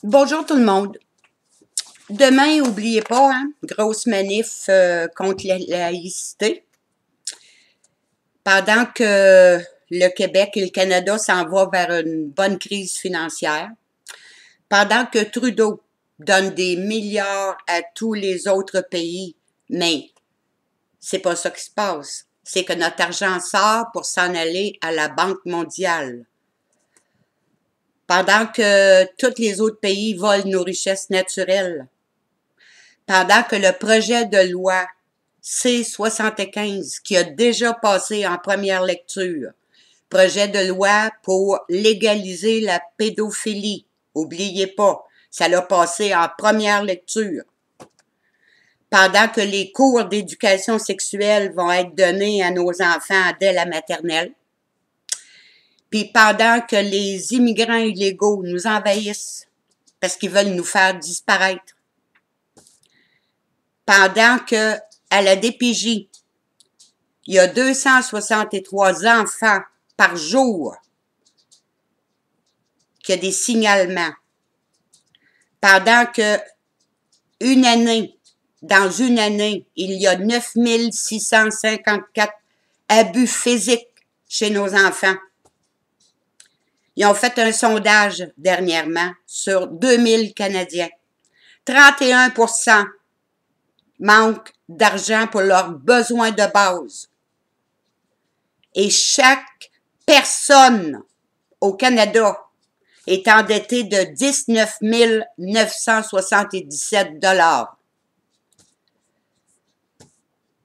Bonjour tout le monde. Demain, n'oubliez pas, hein, grosse manif contre la laïcité. Pendant que le Québec et le Canada s'en vont vers une bonne crise financière, pendant que Trudeau donne des milliards à tous les autres pays, mais c'est pas ça qui se passe. C'est que notre argent sort pour s'en aller à la Banque mondiale. Pendant que tous les autres pays volent nos richesses naturelles. Pendant que le projet de loi C-75, qui a déjà passé en première lecture, projet de loi pour légaliser la pédophilie, oubliez pas, ça l'a passé en première lecture. Pendant que les cours d'éducation sexuelle vont être donnés à nos enfants dès la maternelle, puis pendant que les immigrants illégaux nous envahissent parce qu'ils veulent nous faire disparaître, pendant que à la DPJ, il y a 263 enfants par jour qui ont des signalements, pendant que dans une année, il y a 9654 abus physiques chez nos enfants. Ils ont fait un sondage dernièrement sur 2000 Canadiens. 31% manquent d'argent pour leurs besoins de base. Et chaque personne au Canada est endettée de 19 977 $.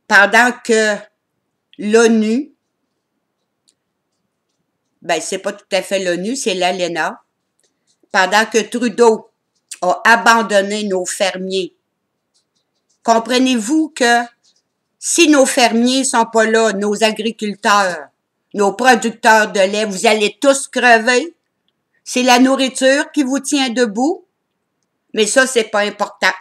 Pendant que l'ONU, c'est pas tout à fait l'ONU, c'est l'ALENA, pendant que Trudeau a abandonné nos fermiers. Comprenez-vous que si nos fermiers sont pas là, nos agriculteurs, nos producteurs de lait, vous allez tous crever? C'est la nourriture qui vous tient debout? Mais ça, c'est pas important.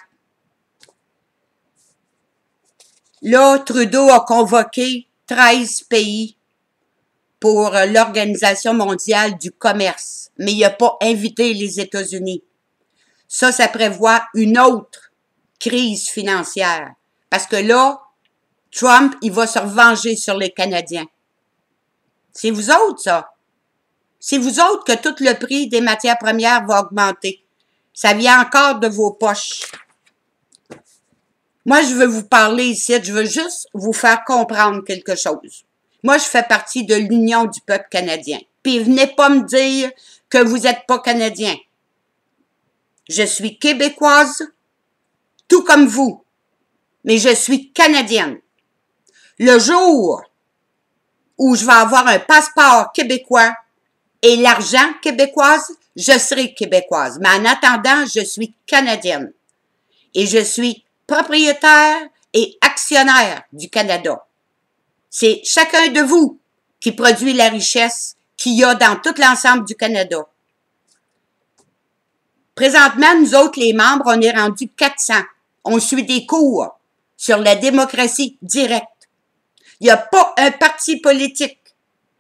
Là, Trudeau a convoqué 13 pays pour l'Organisation mondiale du commerce, mais il n'a pas invité les États-Unis. Ça prévoit une autre crise financière. Parce que là, Trump, il va se revenger sur les Canadiens. C'est vous autres, ça. C'est vous autres que tout le prix des matières premières va augmenter. Ça vient encore de vos poches. Moi, je veux vous parler ici, je veux juste vous faire comprendre quelque chose. Moi, je fais partie de l'Union du peuple canadien. Puis venez pas me dire que vous n'êtes pas Canadien. Je suis québécoise, tout comme vous, mais je suis Canadienne. Le jour où je vais avoir un passeport québécois et l'argent québécoise, je serai québécoise. Mais en attendant, je suis Canadienne. Et je suis propriétaire et actionnaire du Canada. C'est chacun de vous qui produit la richesse qu'il y a dans tout l'ensemble du Canada. Présentement, nous autres, les membres, on est rendus 400. On suit des cours sur la démocratie directe. Il n'y a pas un parti politique,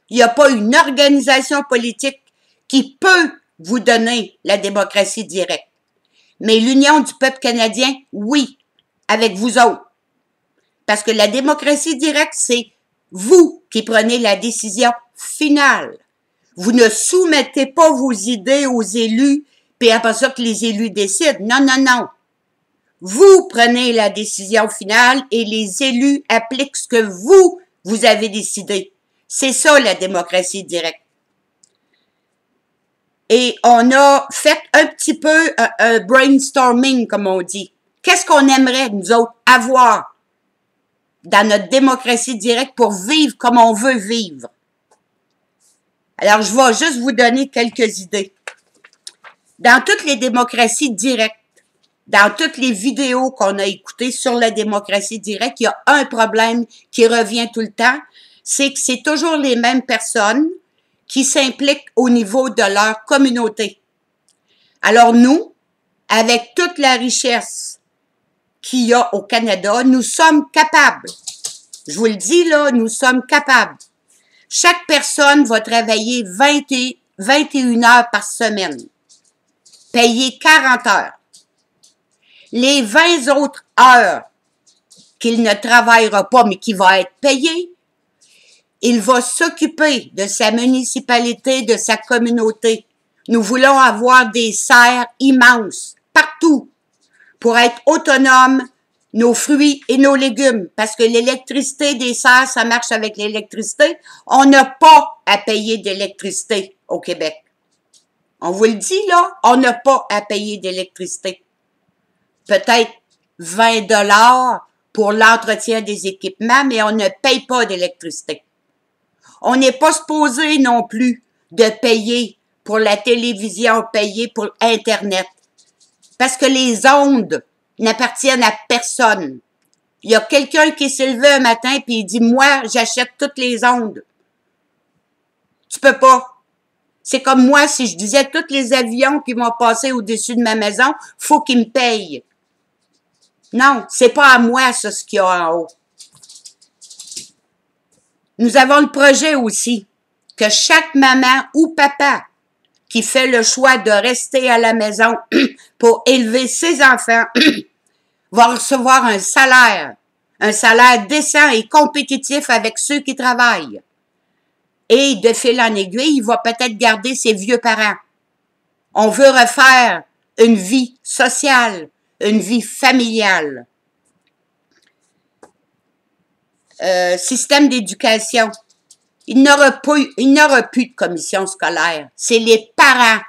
il n'y a pas une organisation politique qui peut vous donner la démocratie directe. Mais l'Union du peuple canadien, oui, avec vous autres. Parce que la démocratie directe, c'est vous qui prenez la décision finale. Vous ne soumettez pas vos idées aux élus, puis après ça que les élus décident. Non, non, non. Vous prenez la décision finale et les élus appliquent ce que vous avez décidé. C'est ça, la démocratie directe. Et on a fait un petit peu un brainstorming, comme on dit. Qu'est-ce qu'on aimerait, nous autres, avoir dans notre démocratie directe pour vivre comme on veut vivre? Alors, je vais juste vous donner quelques idées. Dans toutes les démocraties directes, dans toutes les vidéos qu'on a écoutées sur la démocratie directe, il y a un problème qui revient tout le temps, c'est que c'est toujours les mêmes personnes qui s'impliquent au niveau de leur communauté. Alors nous, avec toute la richesse qu'il y a au Canada, nous sommes capables. Je vous le dis là, nous sommes capables. Chaque personne va travailler 21 heures par semaine. payé 40 heures. Les 20 autres heures qu'il ne travaillera pas, mais qui va être payé, il va s'occuper de sa municipalité, de sa communauté. Nous voulons avoir des serres immenses, partout, pour être autonomes, nos fruits et nos légumes, parce que l'électricité des serres, ça marche avec l'électricité. On n'a pas à payer d'électricité au Québec. On vous le dit, là, on n'a pas à payer d'électricité. Peut-être 20 $ pour l'entretien des équipements, mais on ne paye pas d'électricité. On n'est pas supposé non plus de payer pour la télévision, payer pour Internet. Parce que les ondes n'appartiennent à personne. Il y a quelqu'un qui s'est levé un matin et il dit « Moi, j'achète toutes les ondes. » Tu peux pas. C'est comme moi, si je disais tous les avions qui vont passer au-dessus de ma maison, faut qu'ils me payent. Non, c'est pas à moi, ça, ce qu'il y a en haut. Nous avons le projet aussi que chaque maman ou papa qui fait le choix de rester à la maison pour élever ses enfants va recevoir un salaire décent et compétitif avec ceux qui travaillent. Et de fil en aiguille, il va peut-être garder ses vieux parents. On veut refaire une vie sociale, une vie familiale. Système d'éducation. Il n'aura plus de commission scolaire. C'est les parents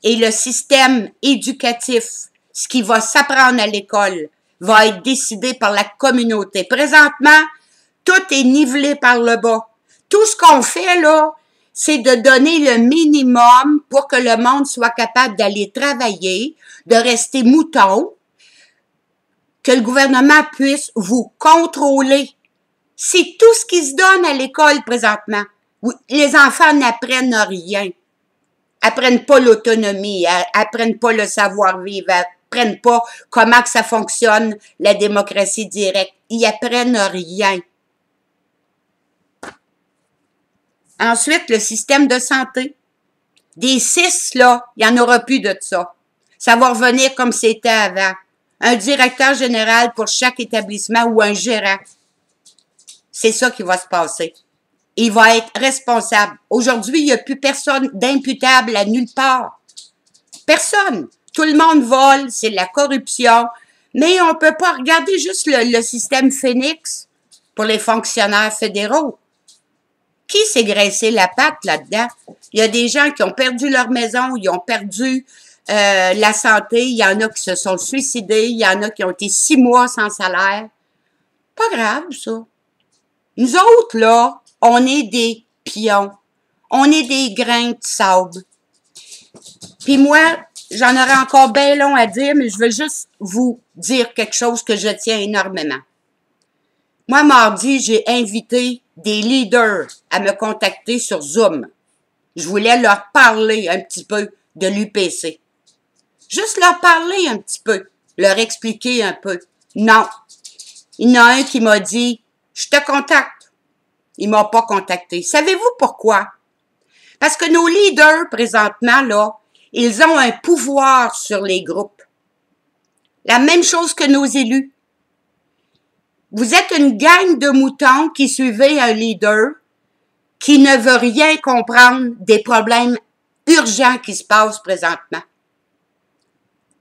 et le système éducatif, ce qui va s'apprendre à l'école, va être décidé par la communauté. Présentement, tout est nivelé par le bas. Tout ce qu'on fait, là, c'est de donner le minimum pour que le monde soit capable d'aller travailler, de rester mouton, que le gouvernement puisse vous contrôler. C'est tout ce qui se donne à l'école présentement. Les enfants n'apprennent rien. Apprennent pas l'autonomie, apprennent pas le savoir-vivre, apprennent pas comment que ça fonctionne, la démocratie directe. Ils apprennent rien. Ensuite, le système de santé. Des 6, là, il n'y en aura plus de ça. Ça va revenir comme c'était avant. Un directeur général pour chaque établissement ou un gérant. C'est ça qui va se passer. Il va être responsable. Aujourd'hui, il n'y a plus personne d'imputable à nulle part. Personne. Tout le monde vole, c'est de la corruption. Mais on ne peut pas regarder juste le système Phoenix pour les fonctionnaires fédéraux. Qui s'est graissé la patte là-dedans? Il y a des gens qui ont perdu leur maison, ils ont perdu la santé, il y en a qui se sont suicidés, il y en a qui ont été 6 mois sans salaire. Pas grave, ça. Nous autres, là, on est des pions. On est des grains de sable. Puis moi, j'en aurais encore bien long à dire, mais je veux juste vous dire quelque chose que je tiens énormément. Moi, mardi, j'ai invité des leaders à me contacter sur Zoom. Je voulais leur parler un petit peu de l'UPC. Juste leur parler un petit peu, leur expliquer un peu. Non. Il y en a un qui m'a dit « Je te contacte ». Il m'a pas contacté. Savez-vous pourquoi? Parce que nos leaders, présentement, là, ils ont un pouvoir sur les groupes. La même chose que nos élus. Vous êtes une gang de moutons qui suivez un leader qui ne veut rien comprendre des problèmes urgents qui se passent présentement.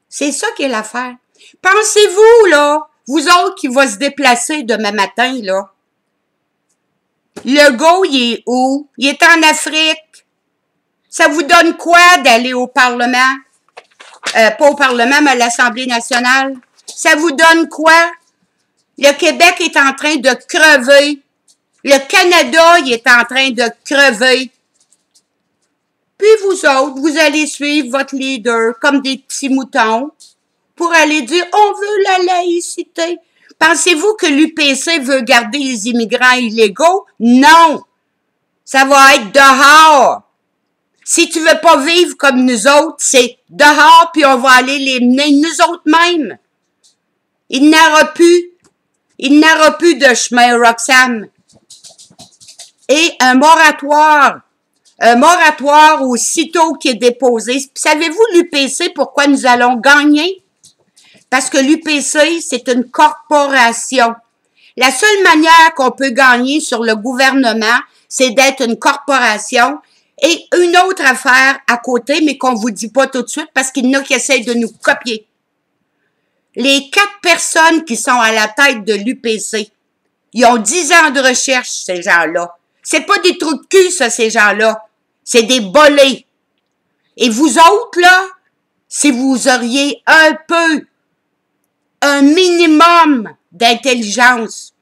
C'est ça qui est l'affaire. Pensez-vous, là, vous autres qui va se déplacer demain matin, là, Legault, il est où? Il est en Afrique. Ça vous donne quoi d'aller au Parlement? Pas au Parlement, mais à l'Assemblée nationale. Ça vous donne quoi? Le Québec est en train de crever. Le Canada, il est en train de crever. Puis vous autres, vous allez suivre votre leader comme des petits moutons pour aller dire « On veut la laïcité ». Pensez-vous que l'UPC veut garder les immigrants illégaux? Non! Ça va être dehors. Si tu veux pas vivre comme nous autres, c'est dehors, puis on va aller les mener nous autres mêmes. Il n'aura plus. Il n'aura plus de chemin, Roxane. Et un moratoire un moratoire aussitôt qui est déposé. Savez-vous, l'UPC, pourquoi nous allons gagner? Parce que l'UPC, c'est une corporation. La seule manière qu'on peut gagner sur le gouvernement, c'est d'être une corporation. Et une autre affaire à côté, mais qu'on vous dit pas tout de suite parce qu'il y en a qui essayent de nous copier. Les 4 personnes qui sont à la tête de l'UPC, ils ont 10 ans de recherche, ces gens-là. C'est pas des trous de cul, ça, ces gens-là. C'est des bolés. Et vous autres, là, si vous auriez un minimum d'intelligence,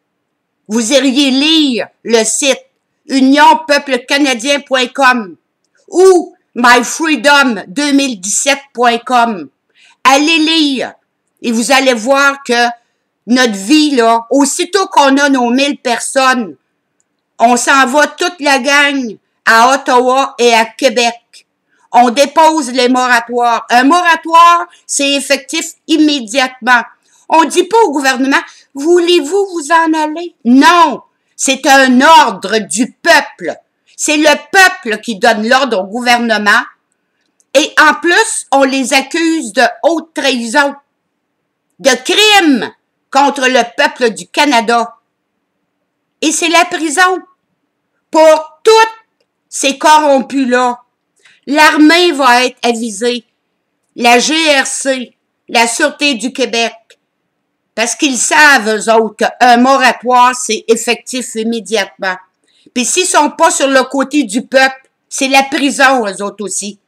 vous iriez lire le site unionpeuplecanadien.com ou myfreedom2017.com. Allez lire et vous allez voir que notre vie, là, aussitôt qu'on a nos 1000 personnes, on s'en va toute la gang à Ottawa et à Québec. On dépose les moratoires. Un moratoire, c'est effectif immédiatement. On dit pas au gouvernement, voulez-vous vous en aller? Non, c'est un ordre du peuple. C'est le peuple qui donne l'ordre au gouvernement. Et en plus, on les accuse de haute trahison, de crimes contre le peuple du Canada. Et c'est la prison pour tous ces corrompus-là. L'armée va être avisée, la GRC, la Sûreté du Québec, parce qu'ils savent, eux autres, qu'un moratoire, c'est effectif immédiatement. Puis s'ils sont pas sur le côté du peuple, c'est la prison, eux autres aussi.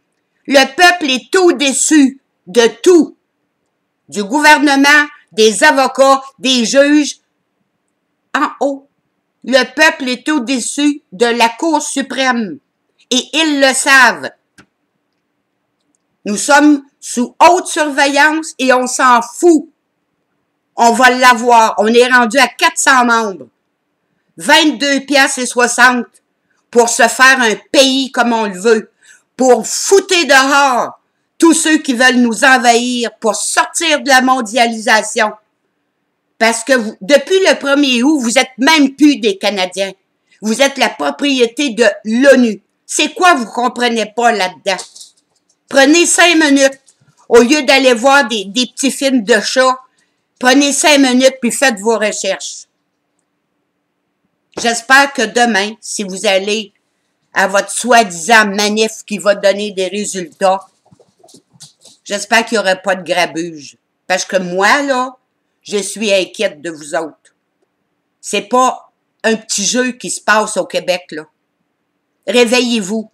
Le peuple est au-dessus de tout. Du gouvernement, des avocats, des juges, en haut. Le peuple est au-dessus de la Cour suprême. Et ils le savent. Nous sommes sous haute surveillance et on s'en fout. On va l'avoir. On est rendu à 400 membres. 22,60 $ pour se faire un pays comme on le veut. Pour fouter dehors tous ceux qui veulent nous envahir, pour sortir de la mondialisation. Parce que vous, depuis le 1er août, vous êtes même plus des Canadiens. Vous êtes la propriété de l'ONU. C'est quoi vous comprenez pas là-dedans? Prenez 5 minutes. Au lieu d'aller voir des petits films de chats, prenez 5 minutes puis faites vos recherches. J'espère que demain, si vous allez à votre soi-disant manif qui va donner des résultats, j'espère qu'il n'y aura pas de grabuge. Parce que moi, là, je suis inquiète de vous autres. C'est pas un petit jeu qui se passe au Québec, là. Réveillez-vous.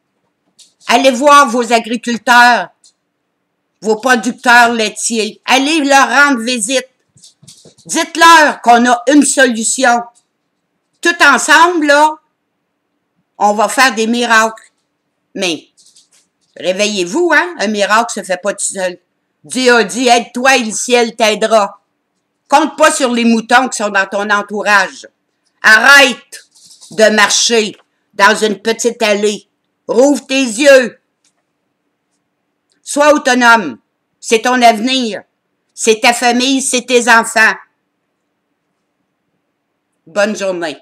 Allez voir vos agriculteurs, vos producteurs laitiers. Allez leur rendre visite. Dites-leur qu'on a une solution. Tout ensemble, là, on va faire des miracles. Mais, réveillez-vous, hein? Un miracle se fait pas tout seul. Dieu a dit, aide-toi et le ciel t'aidera. Compte pas sur les moutons qui sont dans ton entourage. Arrête de marcher dans une petite allée. Rouvre tes yeux. Sois autonome. C'est ton avenir. C'est ta famille, c'est tes enfants. Bonne journée.